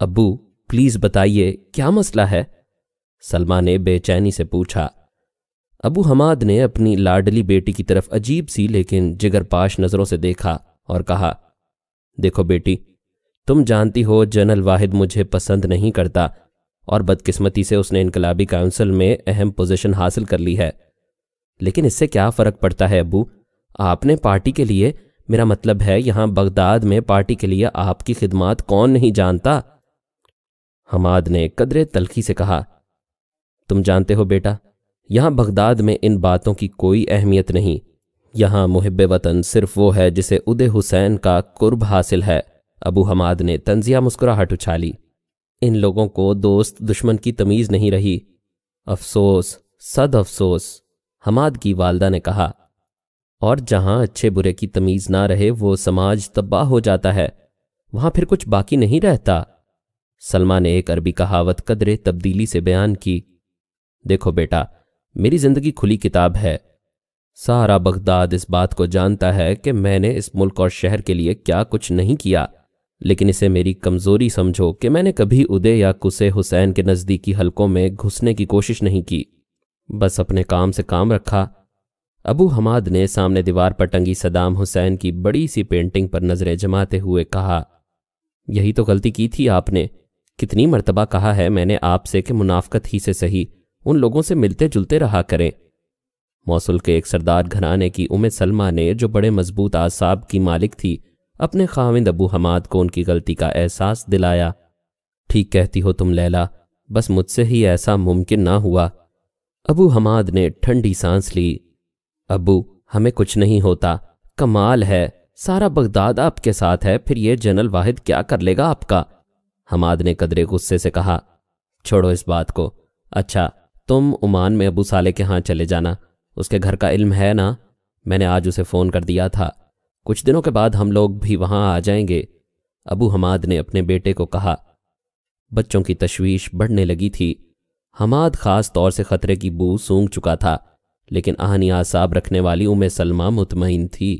ابو please بتائیے کیا مسئلہ ہے؟ سلمہ نے بے چینی سے پوچھا۔ ابو حماد نے اپنی لاڈلی بیٹی کی طرف عجیب سی لیکن جگر پاش نظروں سے دیکھا اور کہا، دیکھو بیٹی، تم جانتی ہو جنرل واحد مجھے پسند نہیں کرتا، اور بدقسمتی سے اس نے انقلابی کونسل میں اہم پوزیشن حاصل کر لی ہے، لیکن اس سے کیا فرق پڑتا ہے ابو؟ آپ نے پارٹی کے لیے، میرا مطلب ہے یہاں بغداد میں پارٹی کے لیے آپ کی خدمات کون نہیں جانتا؟ حماد نے قدرے تلخی سے کہا، تم جانتے ہو بیٹا، یہاں بغداد میں ان باتوں کی کوئی اہمیت نہیں، یہاں محب وطن صرف وہ ہے جسے عہدے حسین کا قرب حاصل ہے۔ ابو حماد نے طنزیہ مسکراہٹ اچھالی۔ ان لوگوں کو دوست دشمن کی تمیز نہیں رہی۔ افسوس، صد افسوس، حماد کی والدہ نے کہا، اور جہاں اچھے برے کی تمیز نہ رہے وہ سماج تباہ ہو جاتا ہے، وہاں پھر کچھ باقی نہیں رہتا۔ سلمہ نے ایک عربی کہاوت قدرے تبدیلی سے بیان کی، دیکھو بیٹا، میری زندگی کھلی کتاب ہے، سارا بغداد اس بات کو جانتا ہے کہ میں نے اس ملک اور شہر کے لیے کیا کچھ نہیں کیا، لیکن اسے میری کمزوری سمجھو کہ میں نے کبھی عہدے یا قصے حسین کے نزدیکی حلقوں میں گھسنے کی کوشش نہیں کی، بس اپنے کام سے کام رکھا۔ ابو حماد نے سامنے دیوار پر ٹنگی صدام حسین کی بڑی سی پینٹنگ پر نظریں جماتے ہوئے کہا، یہی تو غلطی کی تھی آپ نے، کتنی مرتبہ کہا ہے میں نے آپ سے کہ منافقت ہی سے صحیح ان لوگوں سے ملتے جلتے رہا کریں۔ موصل کے ایک سردار گھرانے کی سلمہ نے، جو بڑے مضبوط اعصاب کی مالک تھی، اپنے خاوند ابو حماد کو ان کی غلطی کا احساس دلایا۔ ٹھیک کہتی ہو تم لیلا، بس مجھ سے ہی ایسا ممکن نہ ہوا۔ ابو حماد نے ٹھنڈی سانس لی۔ ابو، ہمیں کچھ نہیں ہوتا، کمال ہے، سارا بغداد آپ کے ساتھ ہے، پھر یہ جنرل واحد کیا کر لے گا آپ کا؟ حماد نے قدرے غصے سے کہا، چھوڑو اس بات کو۔ اچھا، تم عمان میں ابو صالح کے ہاں چلے جانا، اس کے گھر کا علم ہے نا؟ میں نے آج اسے فون کر دیا تھا، کچھ دنوں کے بعد ہم لوگ بھی وہاں آ جائیں گے۔ ابو حماد نے اپنے بیٹے کو کہا۔ بچوں کی تشویش بڑھنے لگی تھی۔ حماد خاص طور سے خطرے کی بو سونگھ چکا تھا، لیکن آہنی اعصاب رکھنے والی سلمہ مطمئن تھی۔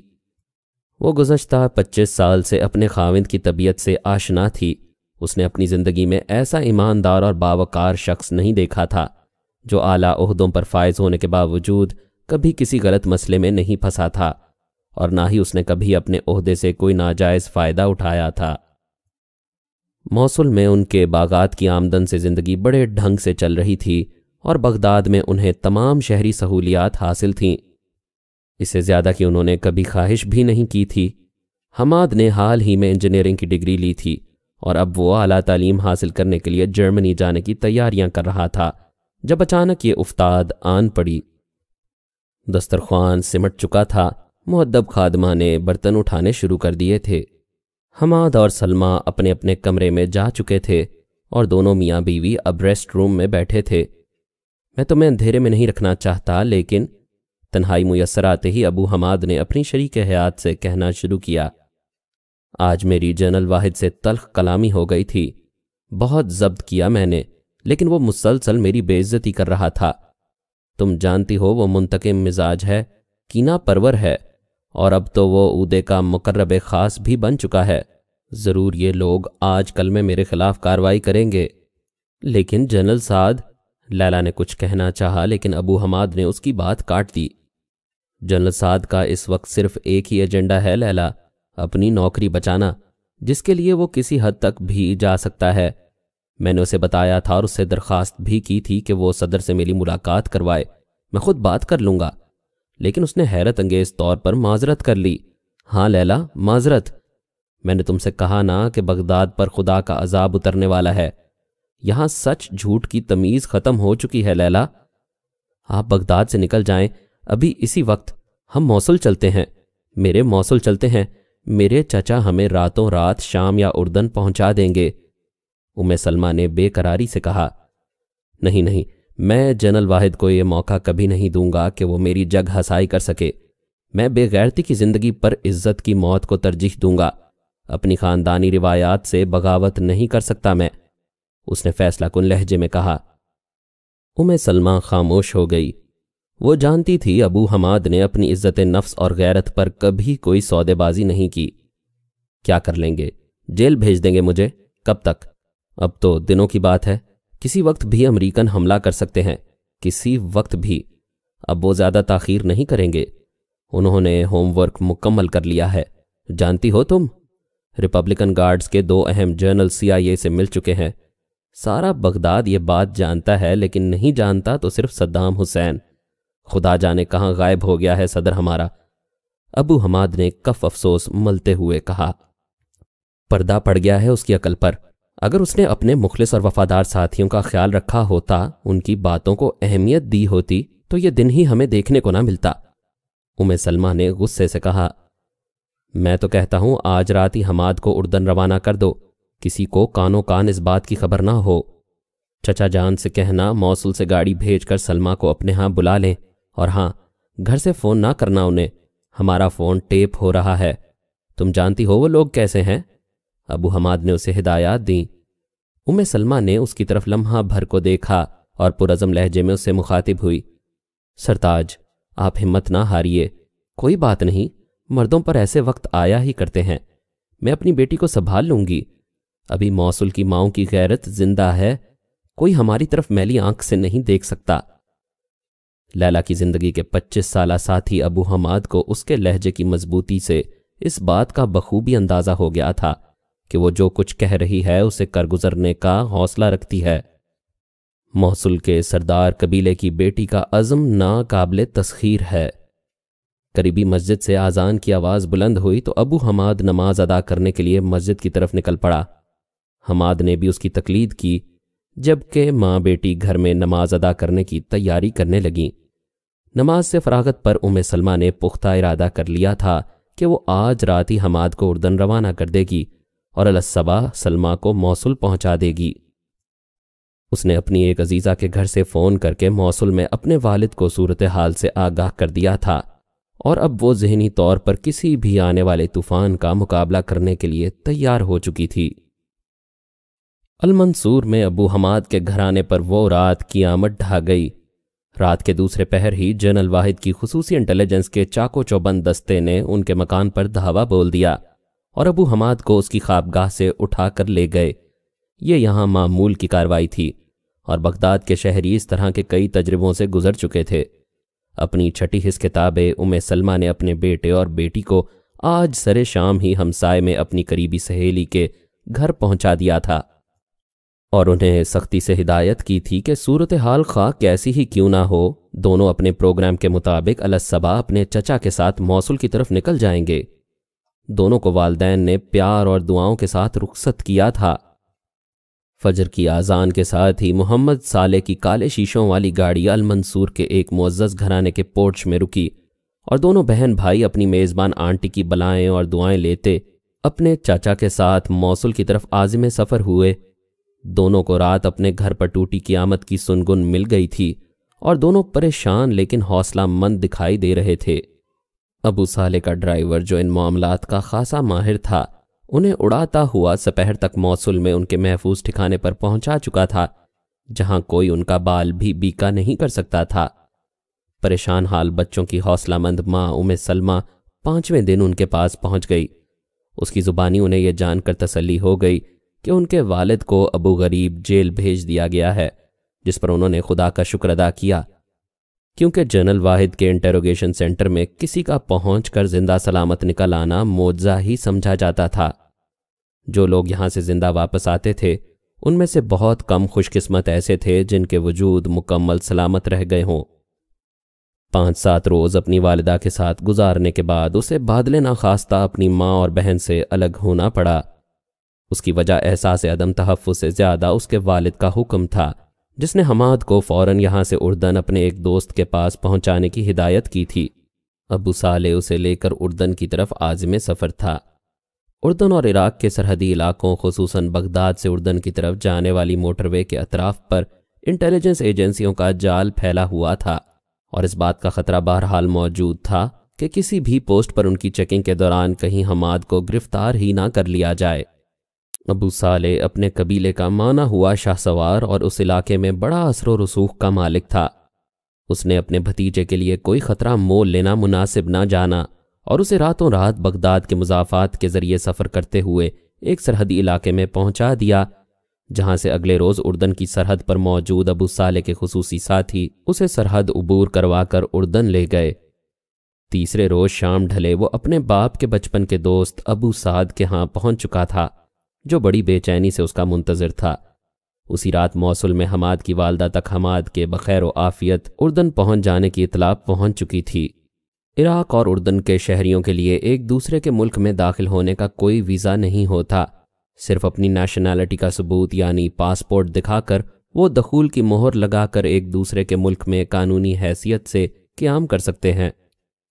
وہ گزشتہ 25 سال سے اپنے خاوند کی طبیعت سے آشنا تھی۔ اس نے اپنی زندگی میں ایسا ایماندار اور باوقار شخص نہیں دیکھا تھا جو اعلیٰ عہدوں پر فائز ہونے کے باوجود کبھی کسی غلط مسئلے میں نہیں پھنسا تھا، اور نہ ہی اس نے کبھی اپنے عہدے سے کوئی ناجائز فائدہ اٹھایا تھا۔ موصل میں ان کے باغات کی آمدن سے زندگی بڑے ڈھنگ سے چل رہی تھی، اور بغداد میں انہیں تمام شہری سہولیات حاصل تھیں، اس سے زیادہ کہ انہوں نے کبھی خواہش بھی نہیں کی تھی۔ حماد نے حال ہی میں انجینئرنگ کی ڈگری لی تھی، اور اب وہ اعلیٰ تعلیم حاصل کرنے کے لیے جرمنی جانے کی تیاریاں کر رہا تھا، جب اچانک یہ افتاد آن پڑی۔ دسترخوان سمٹ چکا تھا، مؤدب خادمہ نے برتن اٹھانے شروع کر دیے تھے۔ حماد اور سلمہ اپنے اپنے کمرے میں جا چکے تھے، اور دونوں میاں بیوی اب ریسٹ روم میں بیٹھے تھے۔ میں تمہیں اندھیرے میں نہیں رکھنا چاہتا، لیکن تنہائی میسر آتے ہی ابو حماد نے اپنی شریک حیات سے کہنا شروع کیا، آج میری جنرل واحد سے تلخ کلامی ہو گئی تھی، بہت ضبط کیا میں نے، لیکن وہ مسلسل میری بے عزتی کر رہا تھا۔ تم جانتی ہو وہ منتقم مزاج ہے، کینہ پرور ہے، اور اب تو وہ عہدے کا مقرب خاص بھی بن چکا ہے۔ ضرور یہ لوگ آج کل میں میرے خلاف کارروائی کریں گے۔ لیکن جنرل سعد، لیلا نے کچھ کہنا چاہا لیکن ابو حماد نے اس کی بات کاٹ دی۔ جنرل سعد کا اس وقت صرف ایک ہی ایجنڈا ہے لیلا، اپنی نوکری بچانا، جس کے لیے وہ کسی حد تک بھی جا سکتا ہے۔ میں نے اسے بتایا تھا اور اس سے درخواست بھی کی تھی کہ وہ صدر سے میری ملاقات کروائے، میں خود بات کر لوں گا، لیکن اس نے حیرت انگیز طور پر معذرت کر لی۔ ہاں لیلا، معذرت؟ میں نے تم سے کہا نا کہ بغداد پر خدا کا عذاب اترنے والا ہے۔ یہاں سچ جھوٹ کی تمیز ختم ہو چکی ہے لیلا۔ آپ بغداد سے نکل جائیں، ابھی اسی وقت ہم موصل چلتے ہیں، میرے موصل چلتے ہیں، میرے چچا ہمیں راتوں رات شام یا اردن پہنچا دیں گے۔ سلمہ نے بے قراری سے کہا، نہیں نہیں، میں جنرل واحد کو یہ موقع کبھی نہیں دوں گا کہ وہ میری جگ ہسائی کر سکے۔ میں بے غیرتی کی زندگی پر عزت کی موت کو ترجیح دوں گا، اپنی خاندانی روایات سے بغاوت نہیں کر سکتا میں، اس نے فیصلہ کن لہجے میں کہا۔ سلمہ خاموش ہو گئی۔ وہ جانتی تھی ابو حماد نے اپنی عزت نفس اور غیرت پر کبھی کوئی سودے بازی نہیں کی۔ کیا کر لیں گے؟ جیل بھیج دیں گے مجھے؟ کب تک؟ اب تو دنوں کی بات ہے، کسی وقت بھی امریکن حملہ کر سکتے ہیں، کسی وقت بھی۔ اب وہ زیادہ تاخیر نہیں کریں گے۔ انہوں نے ہوم ورک مکمل کر لیا ہے۔ جانتی ہو تم، ریپبلکن گارڈز کے 2 اہم جنرل CIA سے مل چکے ہیں۔ سارا بغداد یہ بات جانتا ہے، لیکن نہیں جانتا تو صرف صدام حسین۔ خدا جانے کہاں غائب ہو گیا ہے صدر ہمارا۔ ابو حماد نے کف افسوس ملتے ہوئے کہا۔ پردہ پڑ گیا ہے اس کی عقل پر۔ اگر اس نے اپنے مخلص اور وفادار ساتھیوں کا خیال رکھا ہوتا، ان کی باتوں کو اہمیت دی ہوتی، تو یہ دن ہی ہمیں دیکھنے کو نہ ملتا۔ سلمہ نے غصے سے کہا۔ میں تو کہتا ہوں آج رات ہی حماد کو اردن روانہ کر دو، کسی کو کانوں کان اس بات کی خبر نہ ہو۔ چچا جان سے کہنا موصل سے گاڑی بھیج کر سلمہ کو اپنے ہاں بلا لیں، اور ہاں، گھر سے فون نہ کرنا انہیں، ہمارا فون ٹیپ ہو رہا ہے۔ تم جانتی ہو وہ لوگ کیسے ہیں؟ ابو حماد نے اسے ہدایات دیں۔ سلمہ نے اس کی طرف لمحہ بھر کو دیکھا اور پرعزم لہجے میں اس سے مخاطب ہوئی۔ سرتاج، آپ ہمت نہ ہاریے، کوئی بات نہیں، مردوں پر ایسے وقت آیا ہی کرتے ہیں۔ میں اپنی بیٹی کو سنبھال لوں گی۔ ابھی موصل کی ماؤں کی غیرت زندہ ہے، کوئی ہماری طرف میلی آنکھ سے نہیں دیکھ سکتا۔ لیلا کی زندگی کے 25 سالہ ساتھی ابو حماد کو اس کے لہجے کی مضبوطی سے اس بات کا بخوبی اندازہ ہو گیا تھا کہ وہ جو کچھ کہہ رہی ہے اسے کر گزرنے کا حوصلہ رکھتی ہے۔ موصل کے سردار قبیلے کی بیٹی کا عزم ناقابل تسخیر ہے۔ قریبی مسجد سے اذان کی آواز بلند ہوئی تو ابو حماد نماز ادا کرنے کے لیے مسجد کی طرف نکل پڑا۔ حماد نے بھی اس کی تقلید کی، جبکہ ماں بیٹی گھر میں نماز ادا کرنے کی تیاری کرنے لگیں۔ نماز سے فراغت پر سلمہ نے پختہ ارادہ کر لیا تھا کہ وہ آج رات ہی حماد کو اردن روانہ کر دے گی اور الصبح سلمہ کو موصل پہنچا دے گی۔ اس نے اپنی ایک عزیزہ کے گھر سے فون کر کے موصل میں اپنے والد کو صورتحال سے آگاہ کر دیا تھا، اور اب وہ ذہنی طور پر کسی بھی آنے والے طوفان کا مقابلہ کرنے کے لیے تیار ہو چکی تھی۔ المنصور میں ابو حماد کے گھرانے پر وہ رات قیامت ڈھا گئی۔ رات کے دوسرے پہر ہی جنرل واحد کی خصوصی انٹیلیجنس کے چاقو چوبند دستے نے ان کے مکان پر دھاوا بول دیا اور ابو حماد کو اس کی خوابگاہ سے اٹھا کر لے گئے۔ یہ یہاں معمول کی کارروائی تھی، اور بغداد کے شہری اس طرح کے کئی تجربوں سے گزر چکے تھے۔ اپنی چھٹی حص کتابیں سلمہ نے اپنے بیٹے اور بیٹی کو آج سر شام ہی ہمسائے میں اپنی قریبی سہیلی کے گھر پہنچا دیا تھا، اور انہیں سختی سے ہدایت کی تھی کہ صورتحال خواہ کیسی ہی کیوں نہ ہو، دونوں اپنے پروگرام کے مطابق الصبح اپنے چچا کے ساتھ موصل کی طرف نکل جائیں گے۔ دونوں کو والدین نے پیار اور دعاؤں کے ساتھ رخصت کیا تھا۔ فجر کی اذان کے ساتھ ہی محمد صالح کی کالے شیشوں والی گاڑی المنصور کے ایک معزز گھرانے کے پورچ میں رکی، اور دونوں بہن بھائی اپنی میزبان آنٹی کی بلائیں اور دعائیں لیتے اپنے چاچا کے ساتھ موصل کی طرف عازم سفر ہوئے۔ دونوں کو رات اپنے گھر پر ٹوٹی قیامت کی سنگن مل گئی تھی، اور دونوں پریشان لیکن حوصلہ مند دکھائی دے رہے تھے۔ ابو صالح کا ڈرائیور جو ان معاملات کا خاصا ماہر تھا، انہیں اڑاتا ہوا سپہر تک موصل میں ان کے محفوظ ٹھکانے پر پہنچا چکا تھا، جہاں کوئی ان کا بال بھی بیکا نہیں کر سکتا تھا۔ پریشان حال بچوں کی حوصلہ مند ماں سلمہ 5ویں دن ان کے پاس پہنچ گئی۔ اس کی زبانی انہیں یہ جان کر تسلی ہو گئی کہ ان کے والد کو ابو غریب جیل بھیج دیا گیا ہے، جس پر انہوں نے خدا کا شکر ادا کیا، کیونکہ جنرل واحد کے انٹیروگیشن سینٹر میں کسی کا پہنچ کر زندہ سلامت نکل آنا معجزہ ہی سمجھا جاتا تھا۔ جو لوگ یہاں سے زندہ واپس آتے تھے، ان میں سے بہت کم خوش قسمت ایسے تھے جن کے وجود مکمل سلامت رہ گئے ہوں۔ 5-7 روز اپنی والدہ کے ساتھ گزارنے کے بعد اسے بادل ناخواستہ اپنی ماں اور بہن سے الگ ہونا پڑا۔ اس کی وجہ احساس عدم تحفظ سے زیادہ اس کے والد کا حکم تھا، جس نے حماد کو فوراً یہاں سے اردن اپنے ایک دوست کے پاس پہنچانے کی ہدایت کی تھی۔ ابو صالح اسے لے کر اردن کی طرف عازم سفر تھا۔ اردن اور عراق کے سرحدی علاقوں خصوصاً بغداد سے اردن کی طرف جانے والی موٹر وے کے اطراف پر انٹیلیجنس ایجنسیوں کا جال پھیلا ہوا تھا، اور اس بات کا خطرہ بہرحال موجود تھا کہ کسی بھی پوسٹ پر ان کی چیکنگ کے دوران کہیں حماد کو گرفتار ہی نہ کر لیا جائے۔ ابو صالح اپنے قبیلے کا مانا ہوا شاہ سوار اور اس علاقے میں بڑا اثر و رسوخ کا مالک تھا۔ اس نے اپنے بھتیجے کے لیے کوئی خطرہ مول لینا مناسب نہ جانا، اور اسے راتوں رات بغداد کے مضافات کے ذریعے سفر کرتے ہوئے ایک سرحدی علاقے میں پہنچا دیا، جہاں سے اگلے روز اردن کی سرحد پر موجود ابو صالح کے خصوصی ساتھی اسے سرحد عبور کروا کر اردن لے گئے۔ تیسرے روز شام ڈھلے وہ اپنے باپ کے بچپن کے دوست ابو سعد کے ہاں پہنچ چکا تھا، جو بڑی بے چینی سے اس کا منتظر تھا۔ اسی رات موصل میں حماد کی والدہ تک حماد کے بخیر و عافیت اردن پہنچ جانے کی اطلاع پہنچ چکی تھی۔ عراق اور اردن کے شہریوں کے لیے ایک دوسرے کے ملک میں داخل ہونے کا کوئی ویزا نہیں ہوتا، صرف اپنی نیشنلٹی کا ثبوت یعنی پاسپورٹ دکھا کر وہ دخول کی مہر لگا کر ایک دوسرے کے ملک میں قانونی حیثیت سے قیام کر سکتے ہیں۔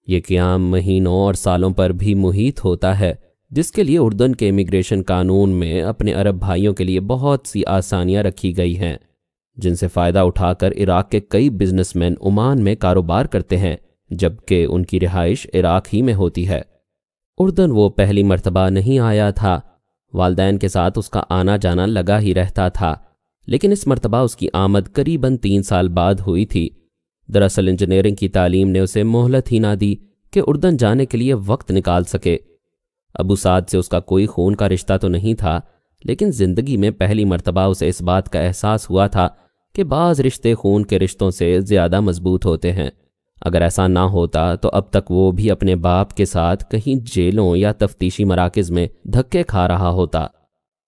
یہ قیام مہینوں اور سالوں پر بھی محیط ہوتا ہے، جس کے لیے اردن کے امیگریشن قانون میں اپنے عرب بھائیوں کے لیے بہت سی آسانیاں رکھی گئی ہیں، جن سے فائدہ اٹھا کر عراق کے کئی بزنس مین عمان میں کاروبار کرتے ہیں، جبکہ ان کی رہائش عراق ہی میں ہوتی ہے۔ اردن وہ پہلی مرتبہ نہیں آیا تھا، والدین کے ساتھ اس کا آنا جانا لگا ہی رہتا تھا، لیکن اس مرتبہ اس کی آمد قریباً 3 سال بعد ہوئی تھی۔ دراصل انجینئرنگ کی تعلیم نے اسے مہلت ہی نہ دی کہ اردن جانے کے لیے وقت نکال سکے۔ ابو سعد سے اس کا کوئی خون کا رشتہ تو نہیں تھا، لیکن زندگی میں پہلی مرتبہ اسے اس بات کا احساس ہوا تھا کہ بعض رشتے خون کے رشتوں سے زیادہ مضبوط ہوتے ہیں۔ اگر ایسا نہ ہوتا تو اب تک وہ بھی اپنے باپ کے ساتھ کہیں جیلوں یا تفتیشی مراکز میں دھکے کھا رہا ہوتا۔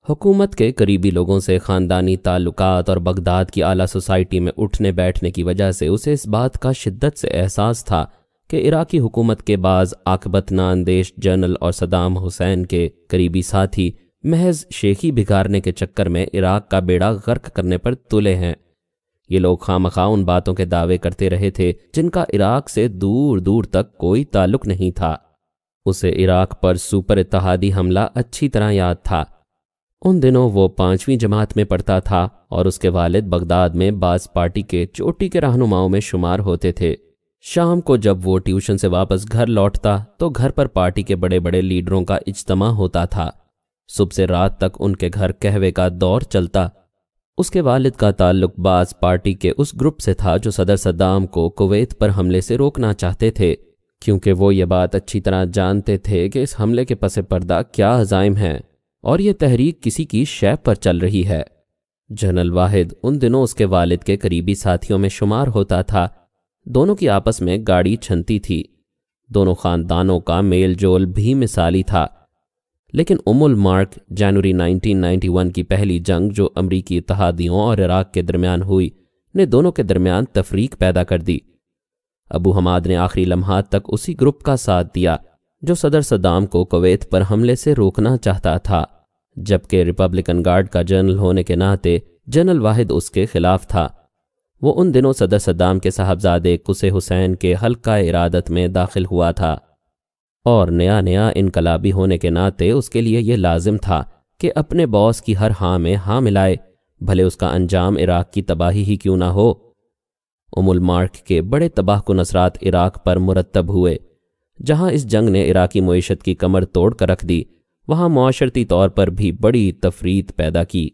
حکومت کے قریبی لوگوں سے خاندانی تعلقات اور بغداد کی اعلیٰ سوسائٹی میں اٹھنے بیٹھنے کی وجہ سے اسے اس بات کا شدت سے احساس تھا کہ عراقی حکومت کے بعض عاقبت نااندیش جنرل اور صدام حسین کے قریبی ساتھی محض شیخی بگاڑنے کے چکر میں عراق کا بیڑا غرق کرنے پر تلے ہیں۔ یہ لوگ خامخواہ ان باتوں کے دعوے کرتے رہے تھے جن کا عراق سے دور دور تک کوئی تعلق نہیں تھا۔ اسے عراق پر سپر اتحادی حملہ اچھی طرح یاد تھا۔ ان دنوں وہ 5ویں جماعت میں پڑھتا تھا اور اس کے والد بغداد میں باز پارٹی کے چوٹی کے رہنماؤں میں شمار ہوتے تھے۔ شام کو جب وہ ٹیوشن سے واپس گھر لوٹتا تو گھر پر پارٹی کے بڑے بڑے لیڈروں کا اجتماع ہوتا تھا۔ صبح سے رات تک ان کے گھر قہوے کا دور چلتا۔ اس کے والد کا تعلق باز پارٹی کے اس گروپ سے تھا جو صدر صدام کو کویت پر حملے سے روکنا چاہتے تھے، کیونکہ وہ یہ بات اچھی طرح جانتے تھے کہ اس حملے کے پس پردہ کیا عزائم ہیں اور یہ تحریک کسی کی شے پر چل رہی ہے۔ جنرل واحد ان دنوں اس کے والد کے قریبی ساتھیوں میں شمار ہوتا تھا۔ دونوں کی آپس میں گاڑی چھنتی تھی، دونوں خاندانوں کا میل جول بھی مثالی تھا، لیکن المارک جنوری 1991 کی پہلی جنگ جو امریکی اتحادیوں اور عراق کے درمیان ہوئی نے دونوں کے درمیان تفریق پیدا کر دی۔ ابو حماد نے آخری لمحات تک اسی گروپ کا ساتھ دیا جو صدر صدام کو کویت پر حملے سے روکنا چاہتا تھا، جبکہ ریپبلکن گارڈ کا جنرل ہونے کے ناطے جنرل واحد اس کے خلاف تھا۔ وہ ان دنوں صدر صدام کے صاحبزادے قصے حسین کے حلقہ ارادت میں داخل ہوا تھا، اور نیا انقلابی ہونے کے ناطے اس کے لیے یہ لازم تھا کہ اپنے باس کی ہر ہاں میں ہاں ملائے، بھلے اس کا انجام عراق کی تباہی ہی کیوں نہ ہو۔ المارک کے بڑے تباہ کن اثرات عراق پر مرتب ہوئے۔ جہاں اس جنگ نے عراقی معیشت کی کمر توڑ کر رکھ دی، وہاں معاشرتی طور پر بھی بڑی تفریق پیدا کی۔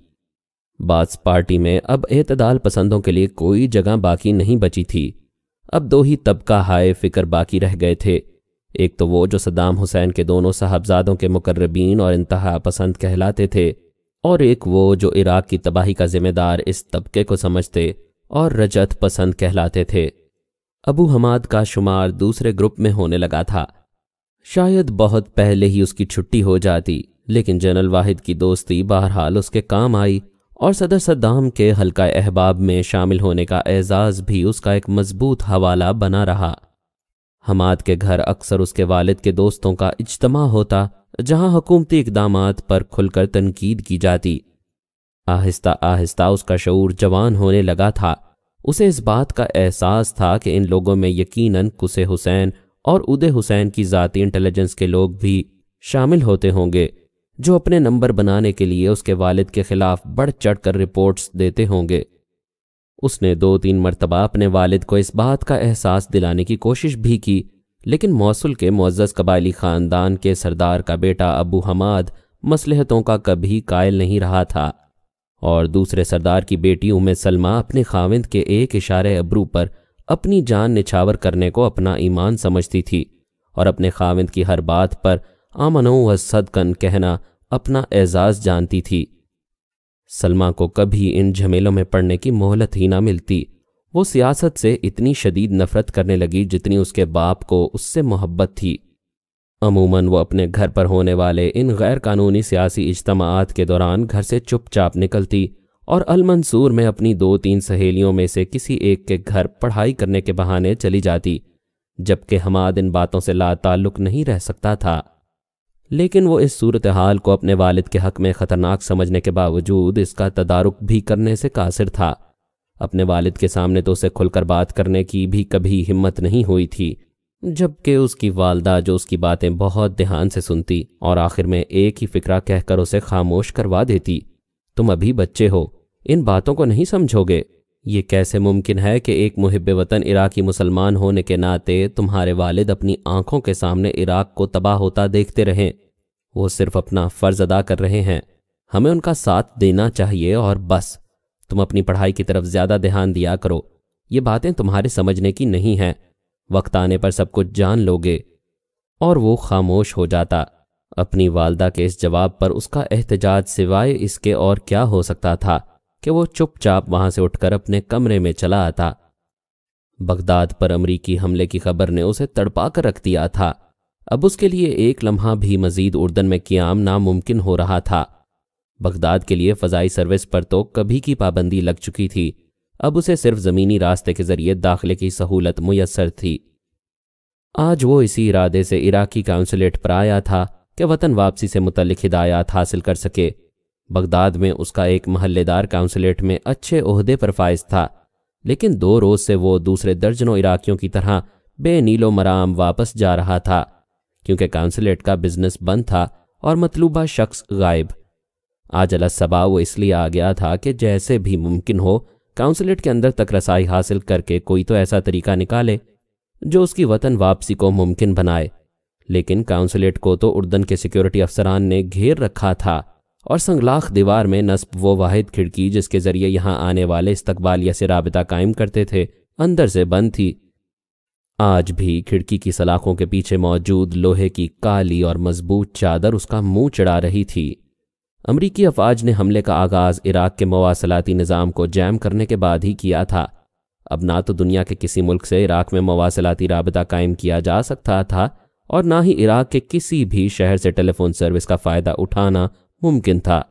باز پارٹی میں اب اعتدال پسندوں کے لیے کوئی جگہ باقی نہیں بچی تھی۔ اب دو ہی طبقہ ہائے فکر باقی رہ گئے تھے، ایک تو وہ جو صدام حسین کے دونوں صاحبزادوں کے مقربین اور انتہا پسند کہلاتے تھے، اور ایک وہ جو عراق کی تباہی کا ذمہ دار اس طبقے کو سمجھتے اور رجعت پسند کہلاتے تھے۔ ابو حماد کا شمار دوسرے گروپ میں ہونے لگا تھا۔ شاید بہت پہلے ہی اس کی چھٹی ہو جاتی، لیکن جنرل واحد کی دوستی بہرحال اس کے کام آئی، اور صدر صدام کے حلقہ احباب میں شامل ہونے کا اعزاز بھی اس کا ایک مضبوط حوالہ بنا رہا۔ حماد کے گھر اکثر اس کے والد کے دوستوں کا اجتماع ہوتا، جہاں حکومتی اقدامات پر کھل کر تنقید کی جاتی۔ آہستہ آہستہ اس کا شعور جوان ہونے لگا تھا۔ اسے اس بات کا احساس تھا کہ ان لوگوں میں یقیناً قصے حسین اور ادے حسین کی ذاتی انٹیلیجنس کے لوگ بھی شامل ہوتے ہوں گے، جو اپنے نمبر بنانے کے لیے اس کے والد کے خلاف بڑھ چڑھ کر رپورٹس دیتے ہوں گے۔ اس نے 2-3 مرتبہ اپنے والد کو اس بات کا احساس دلانے کی کوشش بھی کی، لیکن موصل کے معزز قبائلی خاندان کے سردار کا بیٹا ابو حماد مصلحتوں کا کبھی قائل نہیں رہا تھا، اور دوسرے سردار کی بیٹی ام سلمہ اپنے خاوند کے ایک اشارے ابرو پر اپنی جان نچھاور کرنے کو اپنا ایمان سمجھتی تھی، اور اپنے خاوند کی ہر بات پر آمنو و صدقن کہنا اپنا اعزاز جانتی تھی۔ سلمہ کو کبھی ان جھمیلوں میں پڑنے کی مہلت ہی نہ ملتی۔ وہ سیاست سے اتنی شدید نفرت کرنے لگی جتنی اس کے باپ کو اس سے محبت تھی۔ عموماً وہ اپنے گھر پر ہونے والے ان غیر قانونی سیاسی اجتماعات کے دوران گھر سے چپ چاپ نکلتی اور المنصور میں اپنی 2-3 سہیلیوں میں سے کسی ایک کے گھر پڑھائی کرنے کے بہانے چلی جاتی، جبکہ حماد ان باتوں سے لا تعلق نہیں رہ سکتا تھا۔ لیکن وہ اس صورتحال کو اپنے والد کے حق میں خطرناک سمجھنے کے باوجود اس کا تدارک بھی کرنے سے قاصر تھا۔ اپنے والد کے سامنے تو اسے کھل کر بات کرنے کی بھی کبھی ہمت نہیں ہوئی تھی، جبکہ اس کی والدہ جو اس کی باتیں بہت دھیان سے سنتی اور آخر میں ایک ہی فکرہ کہہ کر اسے خاموش کروا دیتی، تم ابھی بچے ہو، ان باتوں کو نہیں سمجھو گے۔ یہ کیسے ممکن ہے کہ ایک محب وطن عراقی مسلمان ہونے کے ناطے تمہارے والد اپنی آنکھوں کے سامنے عراق کو تباہ ہوتا دیکھتے رہیں؟ وہ صرف اپنا فرض ادا کر رہے ہیں، ہمیں ان کا ساتھ دینا چاہیے اور بس۔ تم اپنی پڑھائی کی طرف زیادہ دھیان دیا کرو، یہ باتیں تمہارے سمجھنے کی نہیں ہیں، وقت آنے پر سب کچھ جان لوگے۔ اور وہ خاموش ہو جاتا۔ اپنی والدہ کے اس جواب پر اس کا احتجاج سوائے اس کے اور کیا ہو سکتا تھا کہ وہ چپ چاپ وہاں سے اٹھ کر اپنے کمرے میں چلا آتا۔ بغداد پر امریکی حملے کی خبر نے اسے تڑپا کر رکھ دیا تھا۔ اب اس کے لیے ایک لمحہ بھی مزید اردن میں قیام ناممکن ہو رہا تھا۔ بغداد کے لیے فضائی سروس پر تو کبھی کی پابندی لگ چکی تھی، اب اسے صرف زمینی راستے کے ذریعے داخلے کی سہولت میسر تھی۔ آج وہ اسی ارادے سے عراقی کونسلیٹ پر آیا تھا کہ وطن واپسی سے متعلق ہدایات حاصل کر سکے۔ بغداد میں اس کا ایک محلے دار کونسلیٹ میں اچھے عہدے پر فائز تھا، لیکن 2 روز سے وہ دوسرے درجنوں عراقیوں کی طرح بے نیل و مرام واپس جا رہا تھا، کیونکہ کونسلیٹ کا بزنس بند تھا اور مطلوبہ شخص غائب۔ آج الصبح وہ اس لیے آ گیا تھا کہ جیسے بھی ممکن ہو کونسلیٹ کے اندر تک رسائی حاصل کر کے کوئی تو ایسا طریقہ نکالے جو اس کی وطن واپسی کو ممکن بنائے۔ لیکن کونسلیٹ کو تو اردن کے سیکیورٹی افسران نے گھیر رکھا تھا اور سنگلاخ دیوار میں نصب وہ واحد کھڑکی جس کے ذریعے یہاں آنے والے استقبالیہ سے رابطہ قائم کرتے تھے اندر سے بند تھی۔ آج بھی کھڑکی کی سلاخوں کے پیچھے موجود لوہے کی کالی اور مضبوط چادر اس کا منہ چڑھا رہی تھی۔ امریکی افواج نے حملے کا آغاز عراق کے مواصلاتی نظام کو جیم کرنے کے بعد ہی کیا تھا۔ اب نہ تو دنیا کے کسی ملک سے عراق میں مواصلاتی رابطہ قائم کیا جا سکتا تھا اور نہ ہی عراق کے کسی بھی شہر سے ٹیلی فون سروس کا فائدہ اٹھانا ممکن تھا۔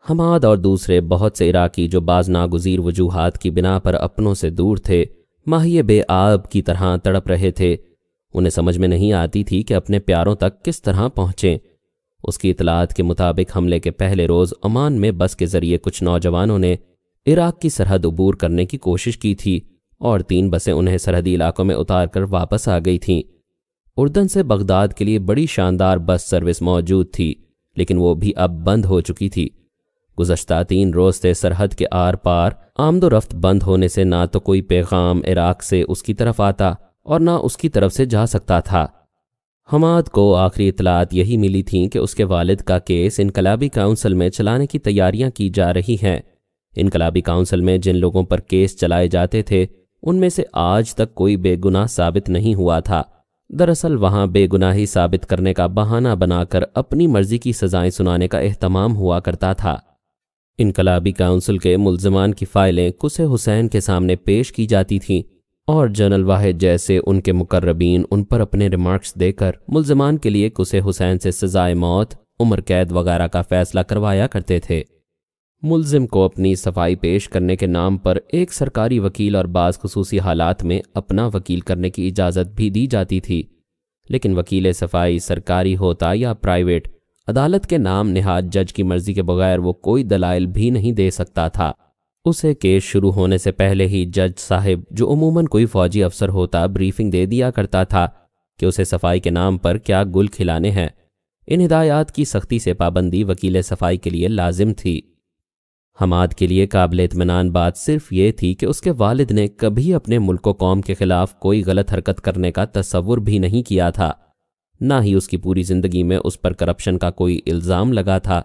حماد اور دوسرے بہت سے عراقی جو بعض ناگزیر وجوہات کی بنا پر اپنوں سے دور تھے، ماہی بے آب کی طرح تڑپ رہے تھے۔ انہیں سمجھ میں نہیں آتی تھی کہ اپنے پیاروں تک کس طرح پہنچیں۔ اس کی اطلاعات کے مطابق حملے کے پہلے روز عمان میں بس کے ذریعے کچھ نوجوانوں نے عراق کی سرحد عبور کرنے کی کوشش کی تھی اور 3 بسیں انہیں سرحدی علاقوں میں اتار کر واپس آ گئی تھیں۔ اردن سے بغداد کے لیے بڑی شاندار بس سروس موجود تھی، لیکن وہ بھی اب بند ہو چکی تھی۔ گزشتہ 3 روز سے سرحد کے آر پار آمد و رفت بند ہونے سے نہ تو کوئی پیغام عراق سے اس کی طرف آتا اور نہ اس کی طرف سے جا سکتا تھا۔ حماد کو آخری اطلاعات یہی ملی تھیں کہ اس کے والد کا کیس انقلابی کونسل میں چلانے کی تیاریاں کی جا رہی ہیں۔ انقلابی کونسل میں جن لوگوں پر کیس چلائے جاتے تھے ان میں سے آج تک کوئی بے گناہ ثابت نہیں ہوا تھا۔ دراصل وہاں بے گناہی ثابت کرنے کا بہانہ بنا کر اپنی مرضی کی سزائیں سنانے کا اہتمام ہوا کرتا تھا۔ انقلابی کونسل کے ملزمان کی فائلیں قصے حسین کے سامنے پیش کی جاتی تھیں اور جنرل واحد جیسے ان کے مقربین ان پر اپنے ریمارکس دے کر ملزمان کے لیے قصے حسین سے سزائے موت، عمر قید وغیرہ کا فیصلہ کروایا کرتے تھے۔ ملزم کو اپنی صفائی پیش کرنے کے نام پر ایک سرکاری وکیل اور بعض خصوصی حالات میں اپنا وکیل کرنے کی اجازت بھی دی جاتی تھی، لیکن وکیل صفائی سرکاری ہوتا یا پرائیویٹ، عدالت کے نام نہاد جج کی مرضی کے بغیر وہ کوئی دلائل بھی نہیں دے سکتا تھا۔ اسے کیس شروع ہونے سے پہلے ہی جج صاحب، جو عموماً کوئی فوجی افسر ہوتا، بریفنگ دے دیا کرتا تھا کہ اسے صفائی کے نام پر کیا گل کھلانے ہیں۔ ان ہدایات کی سختی سے پابندی وکیل صفائی کے لیے لازم تھی۔ حماد کے لیے قابل اطمینان بات صرف یہ تھی کہ اس کے والد نے کبھی اپنے ملک و قوم کے خلاف کوئی غلط حرکت کرنے کا تصور بھی نہیں کیا تھا، نہ ہی اس کی پوری زندگی میں اس پر کرپشن کا کوئی الزام لگا تھا۔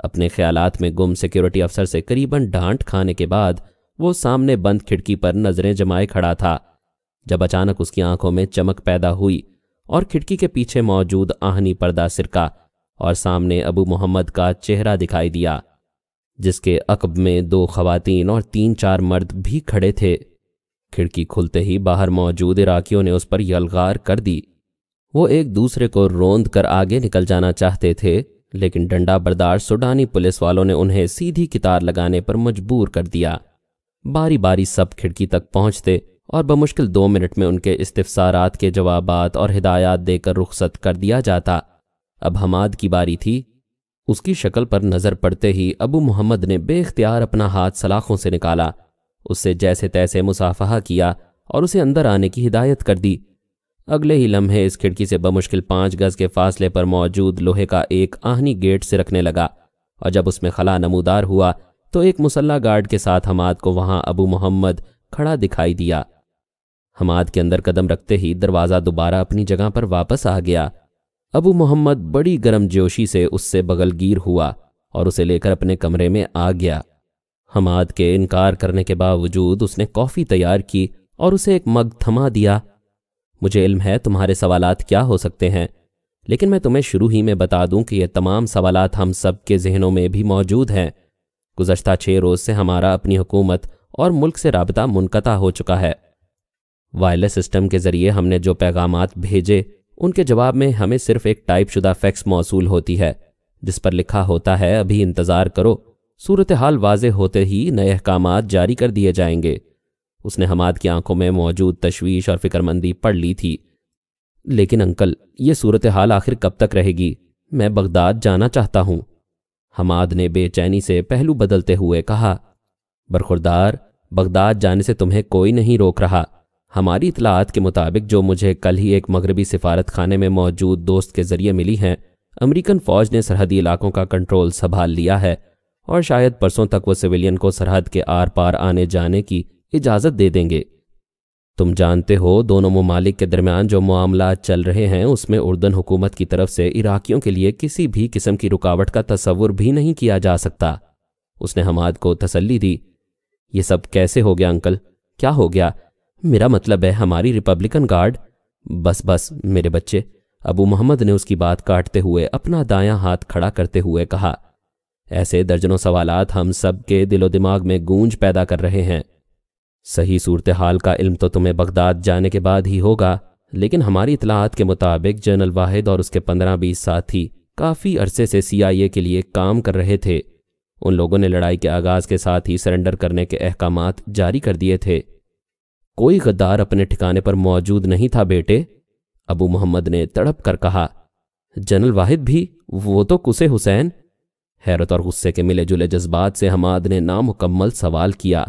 اپنے خیالات میں گم سیکیورٹی افسر سے قریباً ڈانٹ کھانے کے بعد وہ سامنے بند کھڑکی پر نظریں جمائے کھڑا تھا، جب اچانک اس کی آنکھوں میں چمک پیدا ہوئی اور کھڑکی کے پیچھے موجود آہنی پردہ سرکا اور سامنے ابو محمد کا چہرہ دکھائی دیا۔ جس کے عقب میں 2 خواتین اور 3-4 مرد بھی کھڑے تھے۔ کھڑکی کھلتے ہی باہر موجود عراقیوں نے اس پر یلغار کر دی۔ وہ ایک دوسرے کو روند کر آگے نکل جانا چاہتے تھے، لیکن ڈنڈا بردار سوڈانی پولیس والوں نے انہیں سیدھی قطار لگانے پر مجبور کر دیا۔ باری باری سب کھڑکی تک پہنچتے اور بمشکل 2 منٹ میں ان کے استفسارات کے جوابات اور ہدایات دے کر رخصت کر دیا جاتا۔ اب حماد کی باری تھی۔ اس کی شکل پر نظر پڑتے ہی ابو محمد نے بے اختیار اپنا ہاتھ سلاخوں سے نکالا، اس سے جیسے تیسے مصافحہ کیا اور اسے اندر آنے کی ہدایت کر دی۔ اگلے ہی لمحے اس کھڑکی سے بمشکل 5 گز کے فاصلے پر موجود لوہے کا ایک آہنی گیٹ سے رکھنے لگا، اور جب اس میں خلا نمودار ہوا تو ایک مسلح گارڈ کے ساتھ حماد کو وہاں ابو محمد کھڑا دکھائی دیا۔ حماد کے اندر قدم رکھتے ہی دروازہ دوبارہ اپنی جگہ پر واپس آ گیا۔ ابو محمد بڑی گرم جوشی سے اس سے بغلگیر ہوا اور اسے لے کر اپنے کمرے میں آ گیا۔ حماد کے انکار کرنے کے باوجود اس نے کافی تیار کی اور اسے ایک مگ تھما دیا۔ مجھے علم ہے تمہارے سوالات کیا ہو سکتے ہیں، لیکن میں تمہیں شروع ہی میں بتا دوں کہ یہ تمام سوالات ہم سب کے ذہنوں میں بھی موجود ہیں۔ گزشتہ 6 روز سے ہمارا اپنی حکومت اور ملک سے رابطہ منقطع ہو چکا ہے۔ وائرلیس سسٹم کے ذریعے ہم نے جو پیغامات بھیجے ان کے جواب میں ہمیں صرف ایک ٹائپ شدہ فیکس موصول ہوتی ہے، جس پر لکھا ہوتا ہے ابھی انتظار کرو، صورتحال واضح ہوتے ہی نئے احکامات جاری کر دیے جائیں گے۔ اس نے حماد کی آنکھوں میں موجود تشویش اور فکرمندی پڑھ لی تھی۔ لیکن انکل، یہ صورتحال آخر کب تک رہے گی؟ میں بغداد جانا چاہتا ہوں۔ حماد نے بے چینی سے پہلو بدلتے ہوئے کہا۔ برخوردار، بغداد جانے سے تمہیں کوئی نہیں روک رہا۔ ہماری اطلاعات کے مطابق جو مجھے کل ہی ایک مغربی سفارت خانے میں موجود دوست کے ذریعے ملی ہیں، امریکن فوج نے سرحدی علاقوں کا کنٹرول سنبھال لیا ہے اور شاید پرسوں تک وہ سویلین کو سرحد کے آر پار آنے جانے کی اجازت دے دیں گے۔ تم جانتے ہو دونوں ممالک کے درمیان جو معاملات چل رہے ہیں اس میں اردن حکومت کی طرف سے عراقیوں کے لیے کسی بھی قسم کی رکاوٹ کا تصور بھی نہیں کیا جا سکتا۔ اس نے حماد کو تسلی دی۔ یہ سب کیسے ہو گیا انکل؟ کیا ہو گیا؟ میرا مطلب ہے ہماری ریپبلکن گارڈ۔ بس میرے بچے، ابو محمد نے اس کی بات کاٹتے ہوئے اپنا دایاں ہاتھ کھڑا کرتے ہوئے کہا۔ ایسے درجنوں سوالات ہم سب کے دل و دماغ میں گونج پیدا کر رہے ہیں۔ صحیح صورتحال کا علم تو تمہیں بغداد جانے کے بعد ہی ہوگا، لیکن ہماری اطلاعات کے مطابق جنرل واحد اور اس کے 15-20 ساتھی کافی عرصے سے CIA کے لیے کام کر رہے تھے۔ ان لوگوں نے لڑائی کے آغاز کے ساتھ ہی سرنڈر کرنے کے احکامات جاری کر دیے تھے۔ کوئی غدار اپنے ٹھکانے پر موجود نہیں تھا بیٹے، ابو محمد نے تڑپ کر کہا۔ جنرل واحد بھی؟ وہ تو قصے حسین؟ حیرت اور غصے کے ملے جلے جذبات سے حماد نے نامکمل سوال کیا۔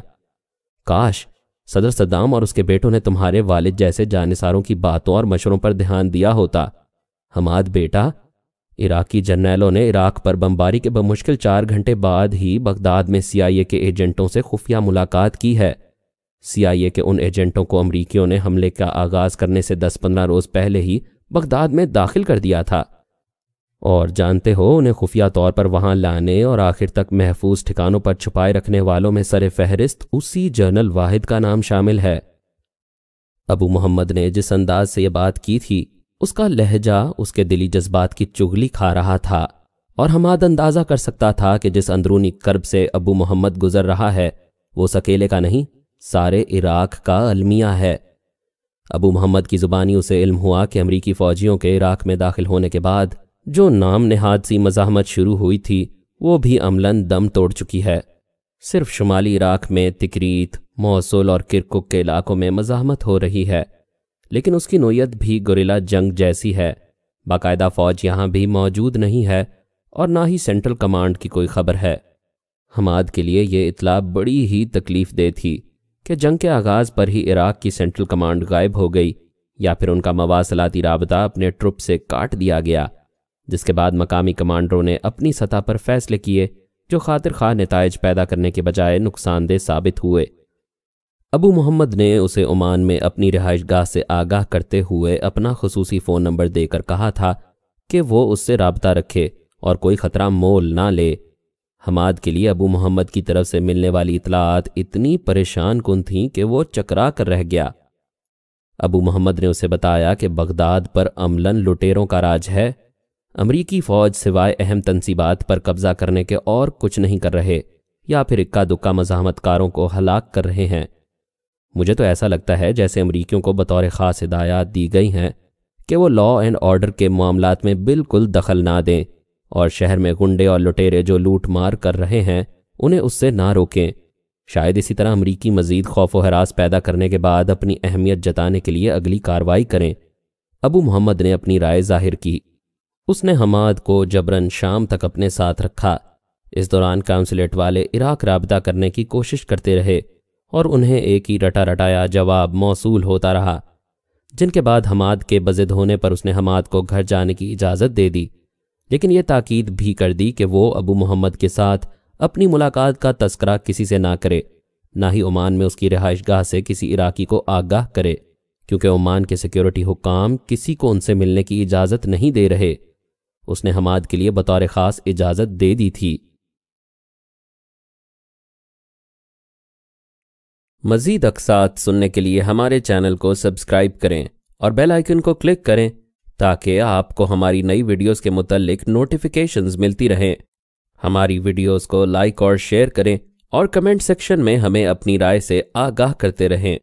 کاش صدر صدام اور اس کے بیٹوں نے تمہارے والد جیسے جانثاروں کی باتوں اور مشوروں پر دھیان دیا ہوتا۔ حماد بیٹا، عراقی جرنیلوں نے عراق پر بمباری کے بمشکل 4 گھنٹے بعد ہی بغداد میں CIA کے ایجنٹوں سے خفیہ ملاقات کی ہے۔ CIA کے ان ایجنٹوں کو امریکیوں نے حملے کا آغاز کرنے سے 10-15 روز پہلے ہی بغداد میں داخل کر دیا تھا، اور جانتے ہو انہیں خفیہ طور پر وہاں لانے اور آخر تک محفوظ ٹھکانوں پر چھپائے رکھنے والوں میں سر فہرست اسی جنرل واحد کا نام شامل ہے۔ ابو محمد نے جس انداز سے یہ بات کی تھی اس کا لہجہ اس کے دلی جذبات کی چغلی کھا رہا تھا، اور حماد اندازہ کر سکتا تھا کہ جس اندرونی کرب سے ابو محمد گزر رہا ہے وہ اس اکیلے کا نہیں، سارے عراق کا المیہ ہے۔ ابو محمد کی زبانی اسے علم ہوا کہ امریکی فوجیوں کے عراق میں داخل ہونے کے بعد جو نام نہاد سی مزاحمت شروع ہوئی تھی وہ بھی عملاً دم توڑ چکی ہے۔ صرف شمالی عراق میں تکریت، موصل اور کرکک کے علاقوں میں مزاحمت ہو رہی ہے، لیکن اس کی نوعیت بھی گوریلا جنگ جیسی ہے۔ باقاعدہ فوج یہاں بھی موجود نہیں ہے اور نہ ہی سینٹرل کمانڈ کی کوئی خبر ہے۔ حماد کے لیے یہ اطلاع بڑی ہی تکلیف دہ تھی کہ جنگ کے آغاز پر ہی عراق کی سینٹرل کمانڈ غائب ہو گئی، یا پھر ان کا مواصلاتی رابطہ اپنے ٹروپ سے کاٹ دیا گیا، جس کے بعد مقامی کمانڈروں نے اپنی سطح پر فیصلے کیے جو خاطر خواہ نتائج پیدا کرنے کے بجائے نقصان دہ ثابت ہوئے۔ ابو محمد نے اسے عمان میں اپنی رہائش گاہ سے آگاہ کرتے ہوئے اپنا خصوصی فون نمبر دے کر کہا تھا کہ وہ اس سے رابطہ رکھے اور کوئی خطرہ مول نہ لے۔ حماد کے لیے ابو محمد کی طرف سے ملنے والی اطلاعات اتنی پریشان کن تھیں کہ وہ چکرا کر رہ گیا۔ ابو محمد نے اسے بتایا کہ بغداد پر عملاً لٹیروں کا راج ہے۔ امریکی فوج سوائے اہم تنصیبات پر قبضہ کرنے کے اور کچھ نہیں کر رہے، یا پھر اکا دکا مزاحمت کاروں کو ہلاک کر رہے ہیں۔ مجھے تو ایسا لگتا ہے جیسے امریکیوں کو بطور خاص ہدایات دی گئی ہیں کہ وہ لا اینڈ آرڈر کے معاملات میں بالکل دخل نہ دیں اور شہر میں گنڈے اور لٹیرے جو لوٹ مار کر رہے ہیں انہیں اس سے نہ روکیں۔ شاید اسی طرح امریکی مزید خوف و ہراس پیدا کرنے کے بعد اپنی اہمیت جتانے کے لیے اگلی کارروائی کریں۔ ابو محمد نے اپنی رائے ظاہر کی۔ اس نے حماد کو جبراً شام تک اپنے ساتھ رکھا۔ اس دوران کونسلیٹ والے عراق رابطہ کرنے کی کوشش کرتے رہے اور انہیں ایک ہی رٹا رٹایا جواب موصول ہوتا رہا، جن کے بعد حماد کے بضد ہونے پر اس نے حماد کو گھر جانے کی اجازت دے دی، لیکن یہ تاکید بھی کر دی کہ وہ ابو محمد کے ساتھ اپنی ملاقات کا تذکرہ کسی سے نہ کرے، نہ ہی عمان میں اس کی رہائش گاہ سے کسی عراقی کو آگاہ کرے، کیونکہ عمان کے سیکیورٹی حکام کسی کو ان سے ملنے کی اجازت نہیں دے رہے۔ اس نے حماد کے لیے بطور خاص اجازت دے دی تھی۔ مزید اقساط سننے کے لیے ہمارے چینل کو سبسکرائب کریں اور بیل آئیکن کو کلک کریں تاکہ آپ کو ہماری نئی ویڈیوز کے متعلق نوٹیفیکیشنز ملتی رہیں۔ ہماری ویڈیوز کو لائک اور شیئر کریں اور کمنٹ سیکشن میں ہمیں اپنی رائے سے آگاہ کرتے رہیں۔